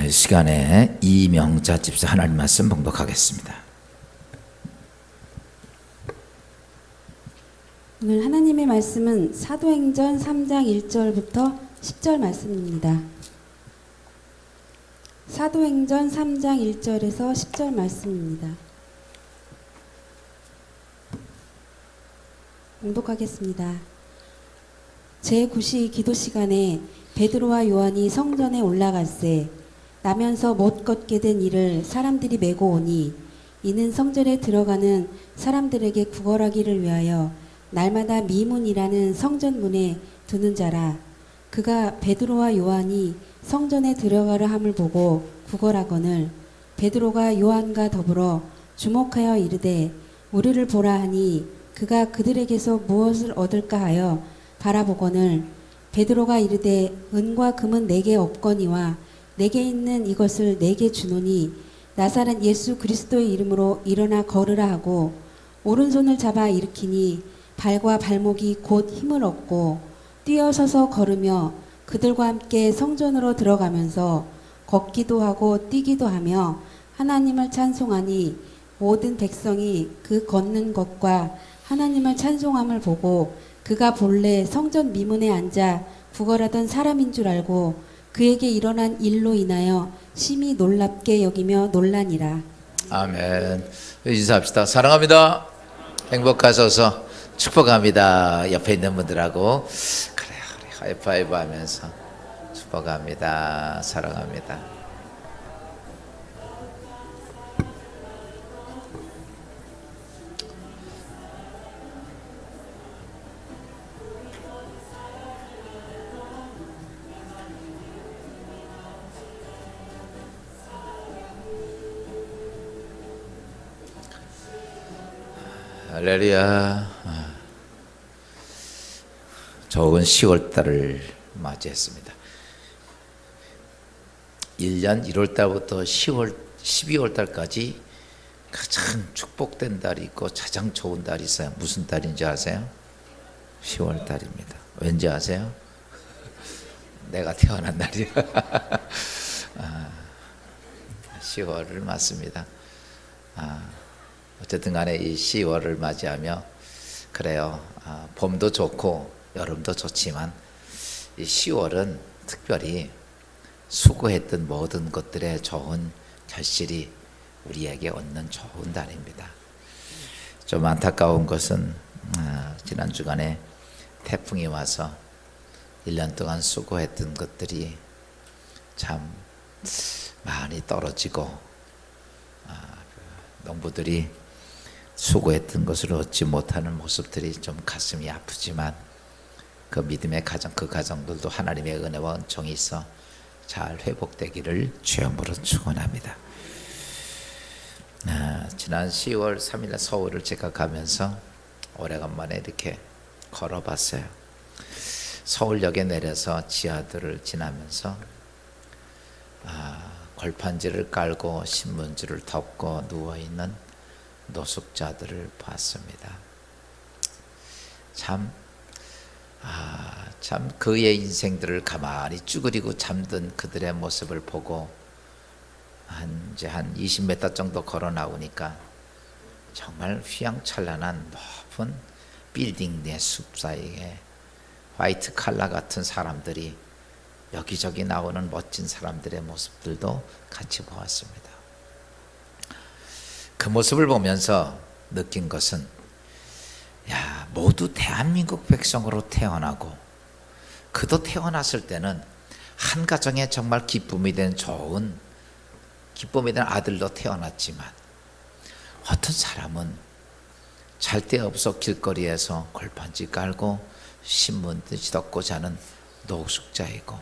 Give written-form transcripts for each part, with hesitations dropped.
이 시간에 이명자 집사 하나님 말씀 봉독하겠습니다. 오늘 하나님의 말씀은 사도행전 3장 1절부터 10절 말씀입니다. 사도행전 3장 1절에서 10절 말씀입니다. 봉독하겠습니다. 제9시 기도 시간에 베드로와 요한이 성전에 올라갈새 나면서 못 걷게 된 이를 사람들이 메고 오니 이는 성전에 들어가는 사람들에게 구걸하기를 위하여 날마다 미문이라는 성전문에 두는 자라. 그가 베드로와 요한이 성전에 들어가려 함을 보고 구걸하거늘 베드로가 요한과 더불어 주목하여 이르되 우리를 보라 하니 그가 그들에게서 무엇을 얻을까 하여 바라보거늘 베드로가 이르되 은과 금은 내게 없거니와 내게 있는 이것을 내게 주노니 나사렛 예수 그리스도의 이름으로 일어나 걸으라 하고 오른손을 잡아 일으키니 발과 발목이 곧 힘을 얻고 뛰어서서 걸으며 그들과 함께 성전으로 들어가면서 걷기도 하고 뛰기도 하며 하나님을 찬송하니 모든 백성이 그 걷는 것과 하나님을 찬송함을 보고 그가 본래 성전 미문에 앉아 구걸하던 사람인 줄 알고 그에게 일어난 일로 인하여 심히 놀랍게 여기며 놀라니라. 아멘. 인사합시다. 사랑합니다. 행복하셔서 축복합니다. 옆에 있는 분들하고 그래요, 하이파이브 하면서 축복합니다. 사랑합니다. 할렐루야. 좋은 10월달을 맞이했습니다. 1년 1월달부터 12월달까지 가장 축복된 달이 있고 가장 좋은 달이 있어요. 무슨 달인지 아세요? 10월달입니다. 왠지 아세요? 내가 태어난 날이야. 10월을 맞습니다. 어쨌든 간에 이 10월을 맞이하며 그래요. 봄도 좋고 여름도 좋지만 이 10월은 특별히 수고했던 모든 것들의 좋은 결실이 우리에게 얻는 좋은 달입니다. 좀 안타까운 것은 지난 주간에 태풍이 와서 1년 동안 수고했던 것들이 참 많이 떨어지고 농부들이 수고했던 것을 얻지 못하는 모습들이 좀 가슴이 아프지만 그 믿음의 가정, 그 가정들도 하나님의 은혜와 은총이 있어 잘 회복되기를 주여으로 축원합니다. 지난 10월 3일 서울을 제가 가면서 오래간만에 이렇게 걸어봤어요. 서울역에 내려서 지하들을 지나면서 걸판지를 깔고 신문지를 덮고 누워있는 노숙자들을 봤습니다. 참 그의 인생들을 가만히 쭈그리고 잠든 그들의 모습을 보고 이제 한 20m 정도 걸어 나오니까 정말 휘황찬란한 높은 빌딩 내 숲 사이에 화이트 칼라 같은 사람들이 여기저기 나오는 멋진 사람들의 모습들도 같이 보았습니다. 그 모습을 보면서 느낀 것은 모두 대한민국 백성으로 태어나고 그도 태어났을 때는 한 가정에 정말 기쁨이 된 좋은 기쁨이 된 아들로 태어났지만 어떤 사람은 잘 데 없어 길거리에서 골판지 깔고 신문지 덮고 자는 노숙자이고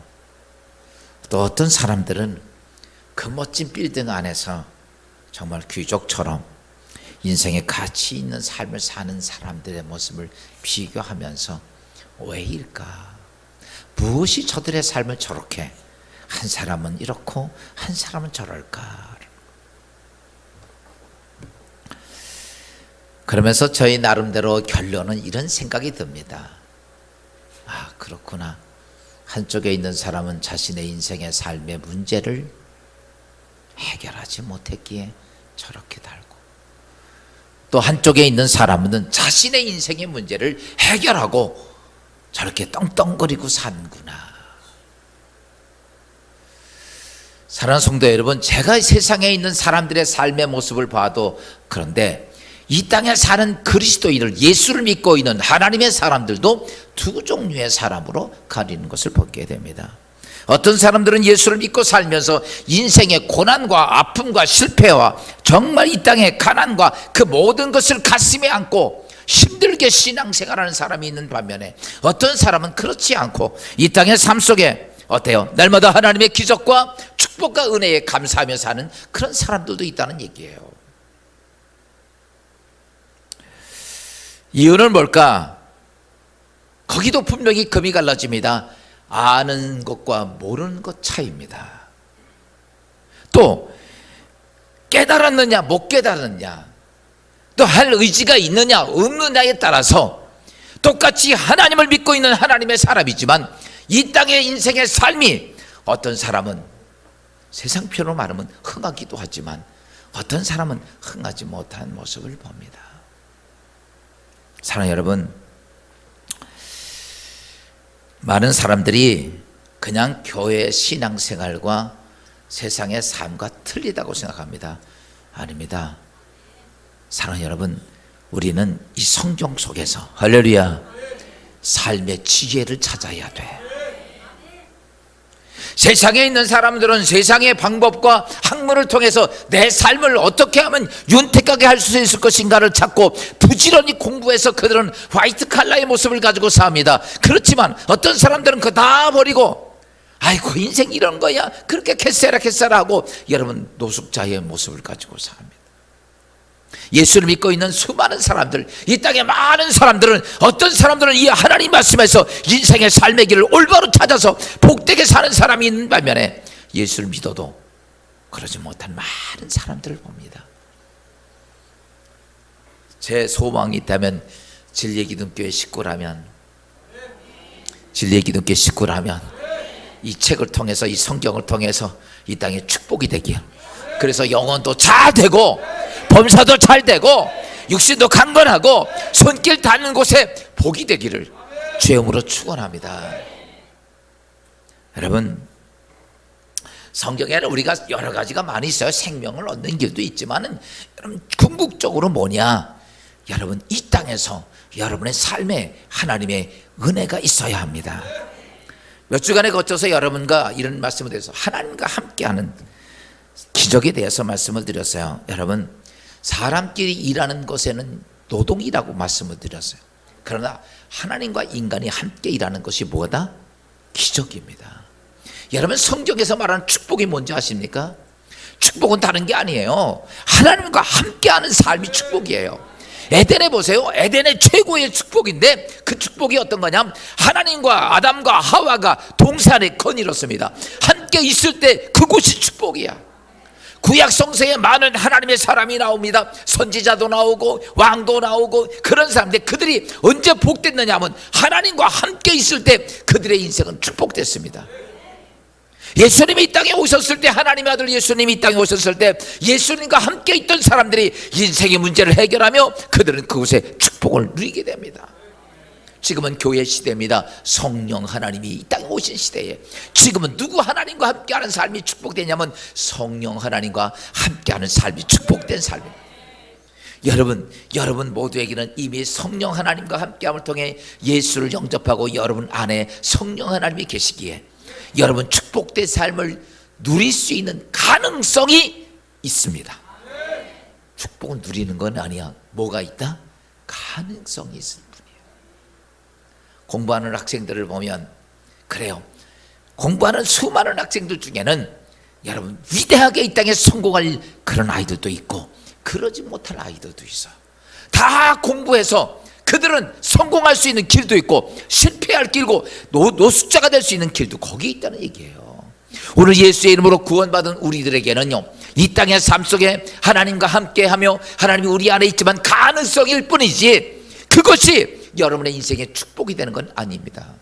또 어떤 사람들은 그 멋진 빌딩 안에서 정말 귀족처럼 인생에 가치 있는 삶을 사는 사람들의 모습을 비교하면서 왜일까? 무엇이 저들의 삶을 저렇게 한 사람은 이렇고 한 사람은 저럴까? 그러면서 저희 나름대로 결론은 이런 생각이 듭니다. 그렇구나. 한쪽에 있는 사람은 자신의 인생의 삶의 문제를 해결하지 못했기에 저렇게 달고, 또 한쪽에 있는 사람은 자신의 인생의 문제를 해결하고 저렇게 떵떵거리고 사는구나. 사랑하는 성도 여러분, 제가 세상에 있는 사람들의 삶의 모습을 봐도 그런데 이 땅에 사는 그리스도인을, 예수를 믿고 있는 하나님의 사람들도 두 종류의 사람으로 가리는 것을 보게 됩니다. 어떤 사람들은 예수를 믿고 살면서 인생의 고난과 아픔과 실패와 정말 이 땅의 가난과 그 모든 것을 가슴에 안고 힘들게 신앙생활하는 사람이 있는 반면에, 어떤 사람은 그렇지 않고 이 땅의 삶 속에 어때요? 날마다 하나님의 기적과 축복과 은혜에 감사하며 사는 그런 사람들도 있다는 얘기예요. 이유는 뭘까? 거기도 분명히 금이 갈라집니다. 아는 것과 모르는 것 차이입니다. 또 깨달았느냐 못 깨달았느냐, 또 할 의지가 있느냐 없느냐에 따라서 똑같이 하나님을 믿고 있는 하나님의 사람이지만 이 땅의 인생의 삶이, 어떤 사람은 세상 표현으로 말하면 흥하기도 하지만 어떤 사람은 흥하지 못한 모습을 봅니다. 사랑하는 여러분, 많은 사람들이 그냥 교회 신앙생활과 세상의 삶과 틀리다고 생각합니다. 아닙니다. 사랑하는 여러분, 우리는 이 성경 속에서 할렐루야 삶의 지혜를 찾아야 돼. 세상에 있는 사람들은 세상의 방법과 학문을 통해서 내 삶을 어떻게 하면 윤택하게 할 수 있을 것인가를 찾고 부지런히 공부해서 그들은 화이트 칼라의 모습을 가지고 삽니다. 그렇지만 어떤 사람들은 그거 다 버리고 아이고 인생 이런 거야 그렇게 캐세라 하고 여러분 노숙자의 모습을 가지고 삽니다. 예수를 믿고 있는 수많은 사람들, 이 땅의 많은 사람들은, 어떤 사람들은 이 하나님 말씀에서 인생의 삶의 길을 올바로 찾아서 복되게 사는 사람이 있는 반면에 예수를 믿어도 그러지 못한 많은 사람들을 봅니다. 제 소망이 있다면 진리기둥교회 식구라면, 진리기둥교회 식구라면 이 책을 통해서, 이 성경을 통해서 이 땅에 축복이 되길, 그래서 영혼도 잘 되고 범사도 잘 되고 육신도 강건하고 손길 닿는 곳에 복이 되기를 주의 이름으로 축원합니다. 여러분, 성경에는 우리가 여러 가지가 많이 있어요. 생명을 얻는 길도 있지만은 여러분 궁극적으로 뭐냐? 여러분 이 땅에서 여러분의 삶에 하나님의 은혜가 있어야 합니다. 몇 주간에 거쳐서 여러분과 이런 말씀을 드려서 하나님과 함께하는 기적에 대해서 말씀을 드렸어요. 여러분, 사람끼리 일하는 것에는 노동이라고 말씀을 드렸어요. 그러나 하나님과 인간이 함께 일하는 것이 뭐다? 기적입니다. 여러분, 성경에서 말하는 축복이 뭔지 아십니까? 축복은 다른 게 아니에요. 하나님과 함께하는 삶이 축복이에요. 에덴에 보세요. 에덴의 최고의 축복인데 그 축복이 어떤 거냐? 하나님과 아담과 하와가 동산에 거닐었습니다. 함께 있을 때 그곳이 축복이야. 구약 성서에 많은 하나님의 사람이 나옵니다. 선지자도 나오고 왕도 나오고 그런 사람들, 그들이 언제 복됐느냐 하면 하나님과 함께 있을 때 그들의 인생은 축복됐습니다. 예수님이 이 땅에 오셨을 때, 하나님의 아들 예수님이 이 땅에 오셨을 때 예수님과 함께 있던 사람들이 인생의 문제를 해결하며 그들은 그곳에 축복을 누리게 됩니다. 지금은 교회 시대입니다. 성령 하나님이 이 땅에 오신 시대에 지금은 누구 하나님과 함께하는 삶이 축복되냐면 성령 하나님과 함께하는 삶이 축복된 삶입니다. 여러분 모두에게는 이미 성령 하나님과 함께함을 통해 예수를 영접하고 여러분 안에 성령 하나님이 계시기에 여러분 축복된 삶을 누릴 수 있는 가능성이 있습니다. 축복은 누리는 건 아니야. 뭐가 있다? 가능성이 있을 뿐이에요. 공부하는 학생들을 보면 그래요. 공부하는 수많은 학생들 중에는 여러분 위대하게 이 땅에 성공할 그런 아이들도 있고 그러지 못할 아이들도 있어요. 다 공부해서 그들은 성공할 수 있는 길도 있고 실패할 길고 노숙자가 될 수 있는 길도 거기 있다는 얘기예요. 오늘 예수의 이름으로 구원받은 우리들에게는요, 이 땅의 삶 속에 하나님과 함께하며 하나님이 우리 안에 있지만 가능성일 뿐이지 그것이 여러분의 인생의 축복이 되는 건 아닙니다.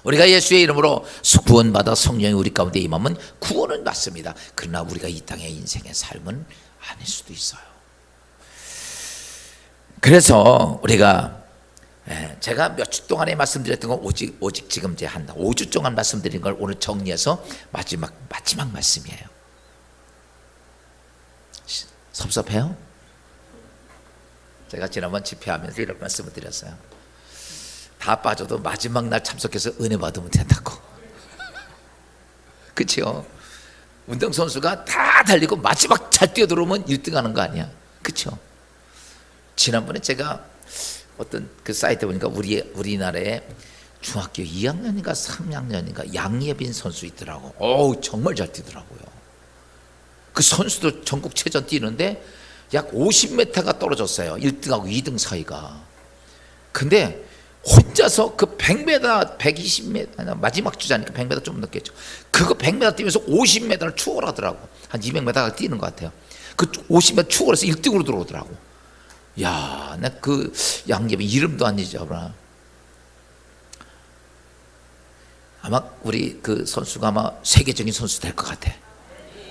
우리가 예수의 이름으로 구원받아 성령이 우리 가운데 임하면 구원은 맞습니다. 그러나 우리가 이 땅의 인생의 삶은 아닐 수도 있어요. 그래서 우리가 제가 몇 주 동안에 말씀드렸던 건 오직 지금 이제 한 5주 동안 말씀드린 걸 오늘 정리해서 마지막 말씀이에요. 섭섭해요? 제가 지난번 집회하면서 이런 말씀을 드렸어요. 다 빠져도 마지막 날 참석해서 은혜 받으면 된다고. 그렇죠? 운동선수가 다 달리고 마지막 잘 뛰어들어오면 1등 하는 거 아니야? 그렇죠? 지난번에 제가 어떤 그 사이트 보니까 우리나라에 중학교 2학년인가 3학년인가 양예빈 선수 있더라고. 정말 잘 뛰더라고요. 그 선수도 전국체전 뛰는데 약 50m가 떨어졌어요. 1등하고 2등 사이가. 근데 혼자서 그 100m, 120m, 마지막 주자니까 100m 좀 넘겠죠. 그거 100m 뛰면서 50m를 추월하더라고. 한 200m가 뛰는 것 같아요. 그 50m 추월해서 1등으로 들어오더라고. 야, 나 그 양예빈 이름도 안 잊어버려. 아마 우리 그 선수가 아마 세계적인 선수 될 것 같아.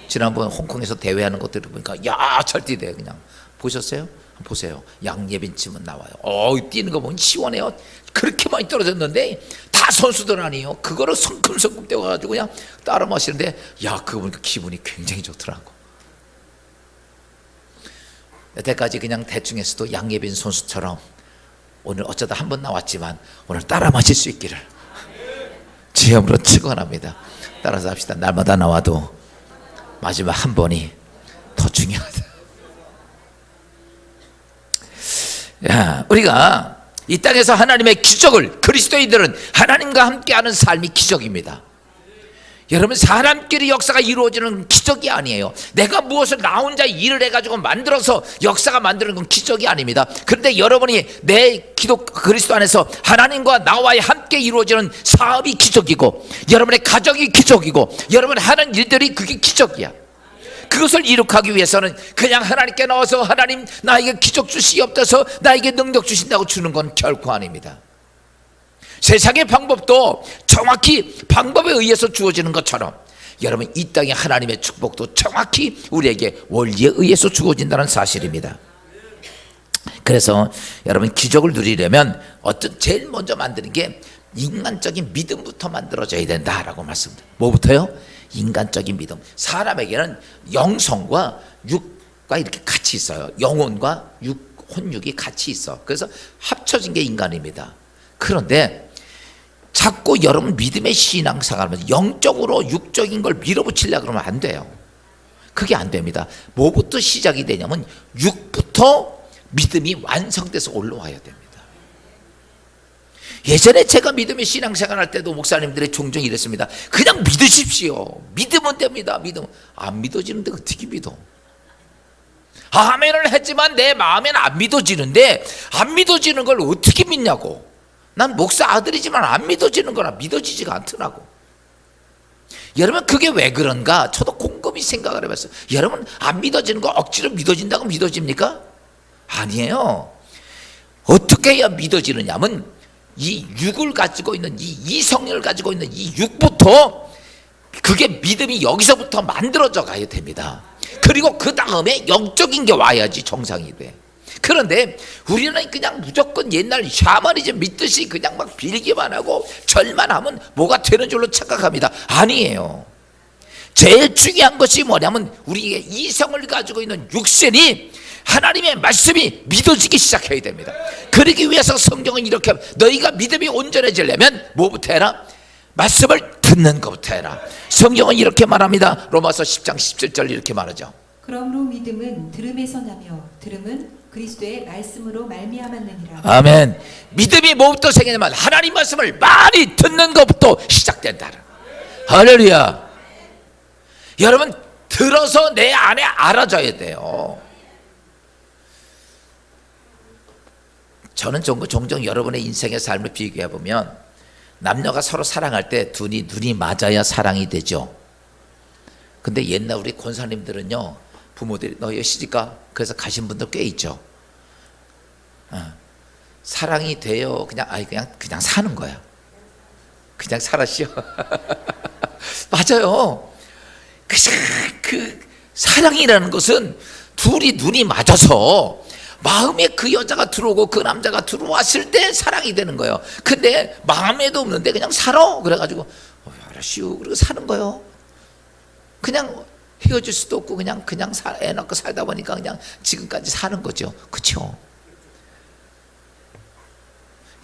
지난번 홍콩에서 대회하는 것들을 보니까 야, 잘 뛰대. 그냥 보셨어요? 보세요. 양예빈 치면 나와요. 뛰는 거 보면 시원해요. 그렇게 많이 떨어졌는데 다 선수들 아니에요. 그거를 성큼성큼 떼어가지고 그냥 따라 마시는데 야, 그거 보니까 기분이 굉장히 좋더라고. 여태까지 그냥 대충 했어도 양예빈 선수처럼 오늘 어쩌다 한 번 나왔지만 오늘 따라 마실 수 있기를 주님으로 축원합니다. 따라서 합시다. 날마다 나와도 마지막 한 번이 더 중요하다. 야, 우리가 이 땅에서 하나님의 기적을, 그리스도인들은 하나님과 함께하는 삶이 기적입니다. 여러분, 사람끼리 역사가 이루어지는 기적이 아니에요. 내가 무엇을 나 혼자 일을 해가지고 만들어서 역사가 만드는 건 기적이 아닙니다. 그런데 여러분이 내 그리스도 안에서 하나님과 나와의 함께 이루어지는 사업이 기적이고, 여러분의 가정이 기적이고, 여러분 하는 일들이 그게 기적이야. 그것을 이룩하기 위해서는 그냥 하나님께 나와서 하나님 나에게 기적 주시옵소서, 나에게 능력 주신다고 주는 건 결코 아닙니다. 세상의 방법도 정확히 방법에 의해서 주어지는 것처럼 여러분 이 땅의 하나님의 축복도 정확히 우리에게 원리에 의해서 주어진다는 사실입니다. 그래서 여러분 기적을 누리려면 제일 먼저 만드는 게 인간적인 믿음부터 만들어져야 된다라고 말씀드려요. 뭐부터요? 인간적인 믿음. 사람에게는 영성과 육과 이렇게 같이 있어요. 영혼과 혼육이 같이 있어. 그래서 합쳐진 게 인간입니다. 그런데 자꾸 여러분 믿음의 신앙생활을 영적으로 육적인 걸 밀어붙이려고 그러면 안 돼요. 그게 안 됩니다. 뭐부터 시작이 되냐면 육부터 믿음이 완성돼서 올라와야 됩니다. 예전에 제가 믿음의 신앙생활 할 때도 목사님들이 종종 이랬습니다. 그냥 믿으십시오. 믿으면 됩니다. 믿으면. 안 믿어지는데 어떻게 믿어? 아멘을 했지만 내 마음에는 안 믿어지는데 안 믿어지는 걸 어떻게 믿냐고. 난 목사 아들이지만 안 믿어지는 거라 믿어지지가 않더라고. 여러분 그게 왜 그런가? 저도 곰곰이 생각을 해봤어요. 여러분 안 믿어지는 거 억지로 믿어진다고 믿어집니까? 아니에요. 어떻게 해야 믿어지느냐면 이 육을 가지고 있는 이 성령을 가지고 있는 이 육부터 그게 믿음이 여기서부터 만들어져 가야 됩니다. 그리고 그 다음에 영적인 게 와야지 정상이 돼. 그런데 우리는 그냥 무조건 옛날 샤머니즘 믿듯이 그냥 막 빌기만 하고 절만 하면 뭐가 되는 줄로 착각합니다. 아니에요. 제일 중요한 것이 뭐냐면 우리의 이성을 가지고 있는 육신이 하나님의 말씀이 믿어지기 시작해야 됩니다. 그러기 위해서 성경은 이렇게 너희가 믿음이 온전해지려면 뭐부터 해라? 말씀을 듣는 것부터 해라. 성경은 이렇게 말합니다. 로마서 10장 17절 이렇게 말하죠. 그러므로 믿음은 들음에서 나며 들음은 그리스도의 말씀으로 말미암았느니라. 아멘. 믿음이 뭐부터 생기냐면 하나님 말씀을 많이 듣는 것부터 시작된다. 할렐루야. 여러분 들어서 내 안에 알아져야 돼요. 저는 종종 여러분의 인생의 삶을 비교해 보면 남녀가 서로 사랑할 때 눈이 맞아야 사랑이 되죠. 근데 옛날 우리 권사님들은요, 부모들이 너 여기 시집가? 그래서 가신 분들 꽤 있죠. 사랑이 돼요. 그냥 사는 거야. 그냥 살았시오. 맞아요. 그 사랑이라는 것은 둘이 눈이 맞아서 마음에 그 여자가 들어오고 그 남자가 들어왔을 때 사랑이 되는 거예요. 근데 마음에도 없는데 그냥 살아. 그래가지고 알았시오. 그리고 사는 거예요. 그냥 헤어질 수도 없고 그냥 애 낳고 살다 보니까 그냥 지금까지 사는 거죠. 그렇죠?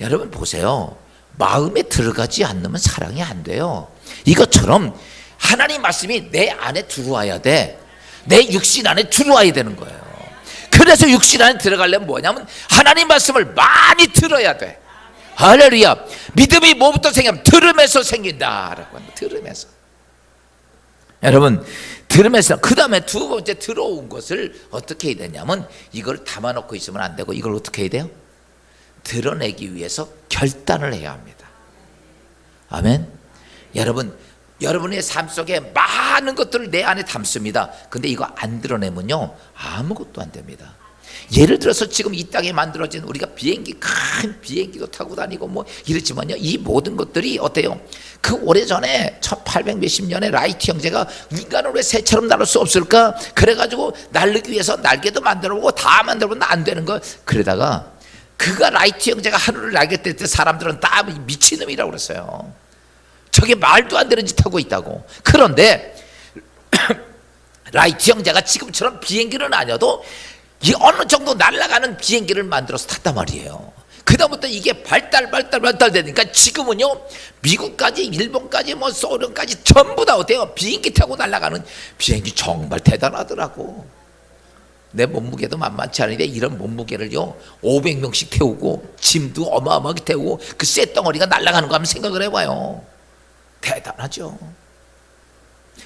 여러분 보세요. 마음에 들어가지 않으면 사랑이 안 돼요. 이것처럼 하나님 말씀이 내 안에 들어와야 돼. 내 육신 안에 들어와야 되는 거예요. 그래서 육신 안에 들어가려면 뭐냐면 하나님 말씀을 많이 들어야 돼. 할렐루야. 믿음이 뭐부터 생기냐면 들음에서 생긴다라고 합니다. 들음에서. 여러분 들음에서 그 다음에 두 번째 들어온 것을 어떻게 해야 되냐면 이걸 담아놓고 있으면 안 되고 이걸 어떻게 해야 돼요? 드러내기 위해서 결단을 해야 합니다. 아멘. 여러분 여러분의 삶 속에 많은 것들을 내 안에 담습니다. 근데 이거 안 드러내면요 아무것도 안 됩니다. 예를 들어서 지금 이 땅에 만들어진 우리가 큰 비행기도 타고 다니고 뭐 이렇지만요 이 모든 것들이 어때요? 그 오래전에 1800 몇십 년에 라이트 형제가 인간을 왜 새처럼 날을 수 없을까? 그래가지고 날르기 위해서 날개도 만들어보고 다 만들어보면 안 되는 거. 그러다가 그가 라이트 형제가 하늘을 날겠을 때 사람들은 다 미친놈이라고 그랬어요. 저게 말도 안 되는 짓 하고 있다고. 그런데 라이트 형제가 지금처럼 비행기는 아니어도 이 어느 정도 날아가는 비행기를 만들어서 탔단 말이에요. 그다음부터 이게 발달되니까 지금은요 미국까지 일본까지 뭐 소련까지 전부 다 어때요? 비행기 타고 날아가는 비행기 정말 대단하더라고. 내 몸무게도 만만치 않은데 이런 몸무게를요 500명씩 태우고 짐도 어마어마하게 태우고 그 쇳덩어리가 날아가는 거 한번 생각을 해봐요. 대단하죠.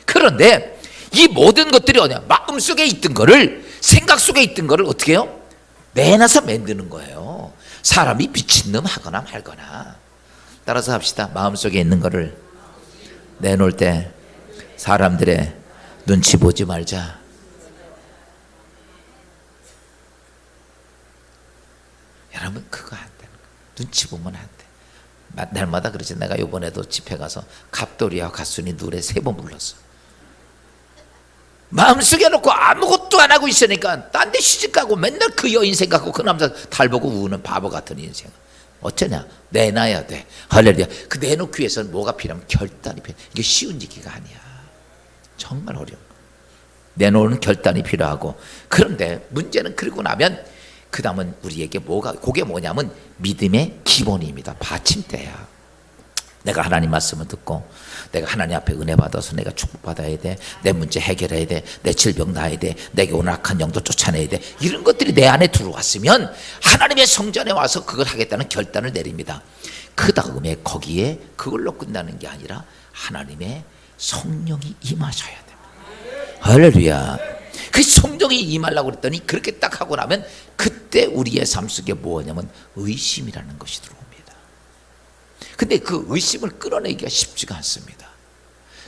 그런데 이 모든 것들이 어디야? 마음속에 있던 거를, 생각 속에 있던 거를 어떻게 해요? 내놔서 만드는 거예요. 사람이 미친놈 하거나 말거나. 따라서 합시다. 마음속에 있는 거를 내놓을 때 사람들의 눈치 보지 말자. 여러분 그거 안 되는 거예요. 눈치 보면 안 돼. 날마다 그러지. 내가 이번에도 집회 가서 갑돌이와 가순이 노래 3번 불렀어. 마음속에 놓고 아무것도 안 하고 있으니까 딴 데 시집가고 맨날 그 여인 생각하고 그 남자 달보고 우는 바보 같은 인생. 어쩌냐? 내놔야 돼. 할렐루야. 그 내놓기 위해서는 뭐가 필요하면 결단이 필요해. 이게 쉬운 얘기가 아니야. 정말 어려워. 내놓는 결단이 필요하고. 그런데 문제는 그러고 나면 그 다음은 우리에게 그게 뭐냐면 믿음의 기본입니다. 받침대야. 내가 하나님 말씀을 듣고 내가 하나님 앞에 은혜 받아서 내가 축복받아야 돼. 내 문제 해결해야 돼. 내 질병 나아야 돼. 내게 오는 악한 영도 쫓아내야 돼. 이런 것들이 내 안에 들어왔으면 하나님의 성전에 와서 그걸 하겠다는 결단을 내립니다. 그 다음에 거기에 그걸로 끝나는 게 아니라 하나님의 성령이 임하셔야 됩니다. 할렐루야. 그 성령이 임하려고 그랬더니 그렇게 딱 하고 나면 그때 우리의 삶 속에 뭐냐면 의심이라는 것이 들어옵니다. 근데 그 의심을 끌어내기가 쉽지가 않습니다.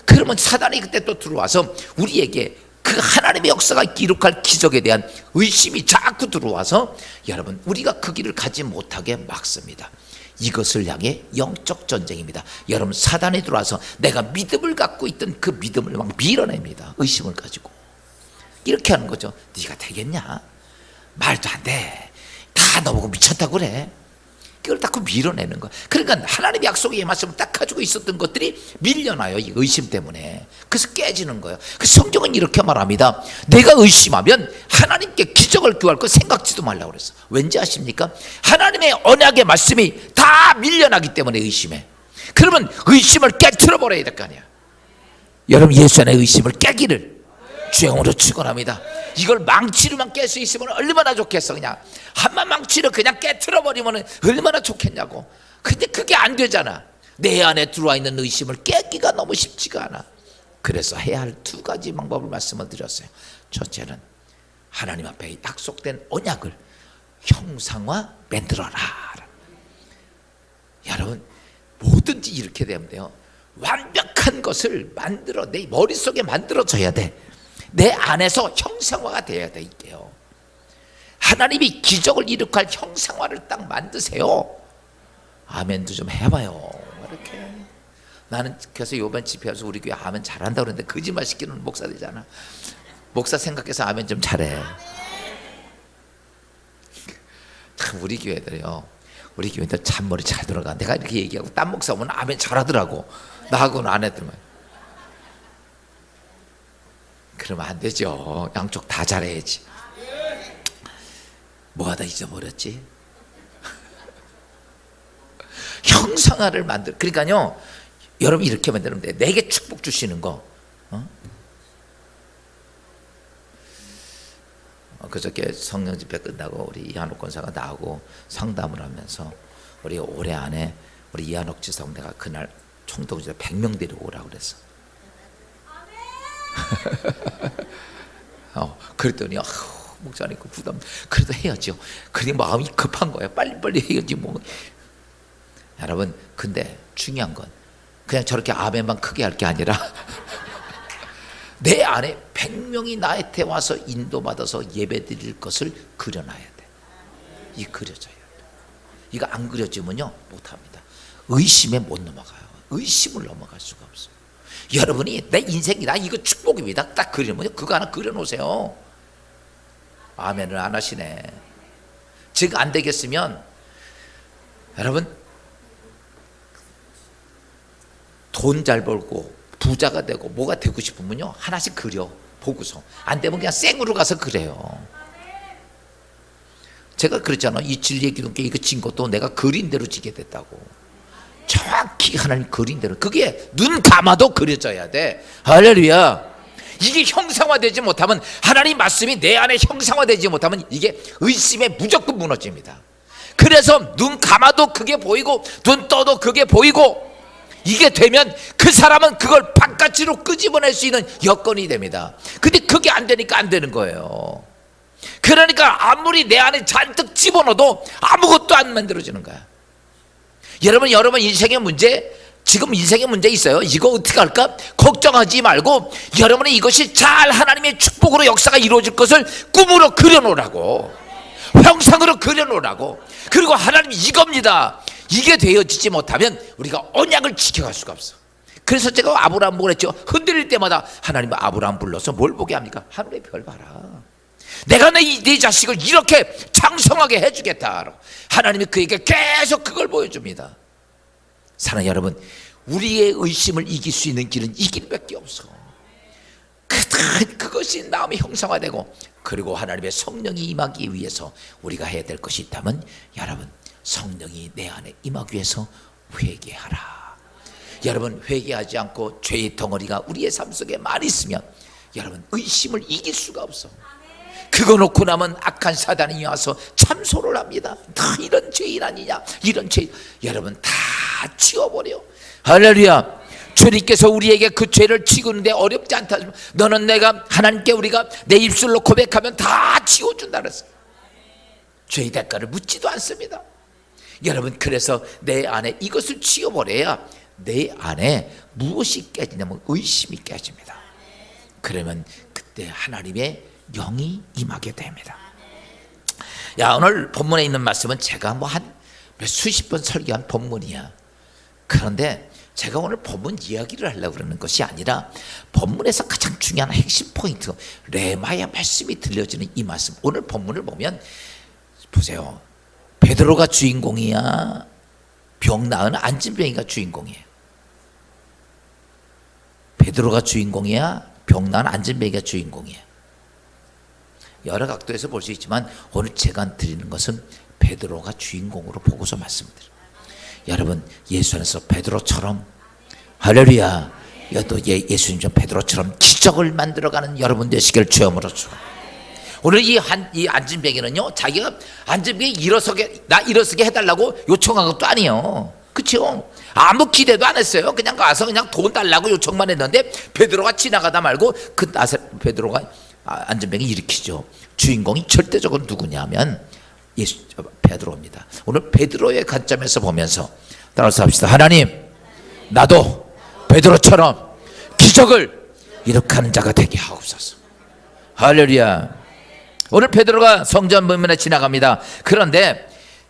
그러면 사단이 그때 또 들어와서 우리에게 그 하나님의 역사가 기록할 기적에 대한 의심이 자꾸 들어와서 여러분 우리가 그 길을 가지 못하게 막습니다. 이것을 향해 영적 전쟁입니다. 여러분 사단이 들어와서 내가 믿음을 갖고 있던 그 믿음을 막 밀어냅니다. 의심을 가지고 이렇게 하는 거죠. 네가 되겠냐? 말도 안 돼. 다 너보고 미쳤다고 그래. 그걸 딱 밀어내는 거야. 그러니까 하나님의 약속의 말씀을 딱 가지고 있었던 것들이 밀려나요. 이 의심 때문에. 그래서 깨지는 거예요. 그 성경은 이렇게 말합니다. 내가 의심하면 하나님께 기적을 구할 거 생각지도 말라고 그랬어. 왠지 아십니까? 하나님의 언약의 말씀이 다 밀려나기 때문에 의심해. 그러면 의심을 깨트려 버려야 될 거 아니야. 여러분 예수 안에 의심을 깨기를 주영으로 축원합니다. 이걸 망치로만 깰 수 있으면 얼마나 좋겠어. 그냥 한만 망치로 그냥 깨트려 버리면 얼마나 좋겠냐고. 근데 그게 안 되잖아. 내 안에 들어와 있는 의심을 깨기가 너무 쉽지가 않아. 그래서 해야 할 2가지 방법을 말씀을 드렸어요. 첫째는 하나님 앞에 약속된 언약을 형상화 만들어라. 여러분 뭐든지 이렇게 되면 돼요. 완벽한 것을 만들어 내 머릿속에 만들어져야 돼. 내 안에서 형상화가 돼야 돼. 이게요. 하나님이 기적을 일으킬 형상화를 딱 만드세요. 아멘도 좀 해봐요. 이렇게 나는 그래서 이번 집회에서 우리 교회 아멘 잘한다 그러는데 거짓말 시키는 목사 되잖아. 목사 생각해서 아멘 좀 잘해. 참 우리 교회들이요, 우리 교회들 참머리 잘 들어가. 내가 이렇게 얘기하고 딴 목사 오면 아멘 잘하더라고. 나하고는 안 했더만. 그러면 안 되죠. 양쪽 다 잘해야지. 뭐 하다 잊어버렸지? 형상화를 만들. 그러니까요, 여러분 이렇게 만들면 돼. 내게 축복 주시는 거. 그저께 성령 집회 끝나고 우리 이한옥 권사가 나오고 상담을 하면서 우리 올해 안에 우리 이한옥 지성 내가 그날 총동지에 100명 데리고 오라고 그랬어. 그랬더니 목사님 그 부담 그래도 해야죠. 그게 마음이 급한 거야. 빨리빨리 해야지 뭐. 여러분 근데 중요한 건 그냥 저렇게 아멘만 크게 할 게 아니라 내 안에 100명이 나한테 와서 인도받아서 예배드릴 것을 그려놔야 돼. 이 그려져야 돼. 이거 안 그려지면요 못합니다. 의심에 못 넘어가요. 의심을 넘어갈 수가 없어요. 여러분이 내 인생이다 이거 축복입니다 딱 그리면 그거 하나 그려놓으세요. 아멘을 안 하시네. 즉 안 되겠으면 여러분 돈 잘 벌고 부자가 되고 뭐가 되고 싶으면요 하나씩 그려 보고서 안 되면 그냥 생으로 가서 그래요. 제가 그랬잖아. 이 진리의 기독교 이거 진 것도 내가 그린 대로 지게 됐다고. 정확히 하나님 그린 대로. 그게 눈 감아도 그려져야 돼. 할렐루야. 이게 형상화되지 못하면 하나님 말씀이 내 안에 형상화되지 못하면 이게 의심에 무조건 무너집니다. 그래서 눈 감아도 그게 보이고 눈 떠도 그게 보이고 이게 되면 그 사람은 그걸 바깥으로 끄집어낼 수 있는 여건이 됩니다. 근데 그게 안 되니까 안 되는 거예요. 그러니까 아무리 내 안에 잔뜩 집어넣어도 아무것도 안 만들어지는 거야. 여러분 인생의 문제, 지금 인생의 문제 있어요. 이거 어떻게 할까? 걱정하지 말고 여러분이 이것이 잘 하나님의 축복으로 역사가 이루어질 것을 꿈으로 그려놓으라고, 형상으로 그려놓으라고. 그리고 하나님 이겁니다. 이게 되어지지 못하면 우리가 언약을 지켜갈 수가 없어. 그래서 제가 아브라함 보고 그랬죠. 흔들릴 때마다 하나님 아브라함 불러서 뭘 보게 합니까? 하늘의 별 봐라. 내가 네 자식을 이렇게 장성하게 해주겠다. 하나님이 그에게 계속 그걸 보여줍니다. 사랑하는 여러분, 우리의 의심을 이길 수 있는 길은 이 길밖에 없어. 그것이 마음이 형상화되고 그리고 하나님의 성령이 임하기 위해서 우리가 해야 될 것이 있다면 여러분 성령이 내 안에 임하기 위해서 회개하라. 여러분 회개하지 않고 죄의 덩어리가 우리의 삶 속에 많이 있으면 여러분 의심을 이길 수가 없어. 그거 놓고 나면 악한 사단이 와서 참소를 합니다. 다 이런 죄인 아니냐 이런 죄. 여러분 다 치워버려. 할렐루야. 주님께서 우리에게 그 죄를 치우는데 어렵지 않다. 너는 내가 하나님께 우리가 내 입술로 고백하면 다 치워준다 그랬어요. 죄의 대가를 묻지도 않습니다. 여러분 그래서 내 안에 이것을 치워버려야 내 안에 무엇이 깨지냐면 의심이 깨집니다. 그러면 그때 하나님의 영이 임하게 됩니다. 야, 오늘 본문에 있는 말씀은 제가 뭐 한 수십 번 설교한 본문이야. 그런데 제가 오늘 본문 이야기를 하려고 그러는 것이 아니라 본문에서 가장 중요한 핵심 포인트 레마야 말씀이 들려지는 이 말씀. 오늘 본문을 보면 보세요. 베드로가 주인공이야? 병 나은 안진뱅이가 주인공이에요? 베드로가 주인공이야? 병 나은 안진뱅이가 주인공이에요? 여러 각도에서 볼 수 있지만 오늘 제가 드리는 것은 베드로가 주인공으로 보고서 말씀드려요. 여러분 예수 안에서 베드로처럼 할렐루야 또 예수님처럼 베드로처럼 기적을 만들어가는 여러분 되시길 주여으로 축원합니다. 오늘 이 안진뱅이는요 자기가 안진뱅이 일어서게 해달라고 요청한 것도 아니에요. 그렇죠? 아무 기대도 안 했어요. 그냥 가서 그냥 돈 달라고 요청만 했는데 베드로가 지나가다 말고 베드로가 안진뱅이 일으키죠. 주인공이 절대적으로 누구냐면 베드로입니다. 오늘 베드로의 관점에서 보면서 따라서 합시다. 하나님 나도 베드로처럼 기적을 이룩하는 자가 되게 하옵소서. 할렐루야. 오늘 베드로가 성전 문면에 지나갑니다. 그런데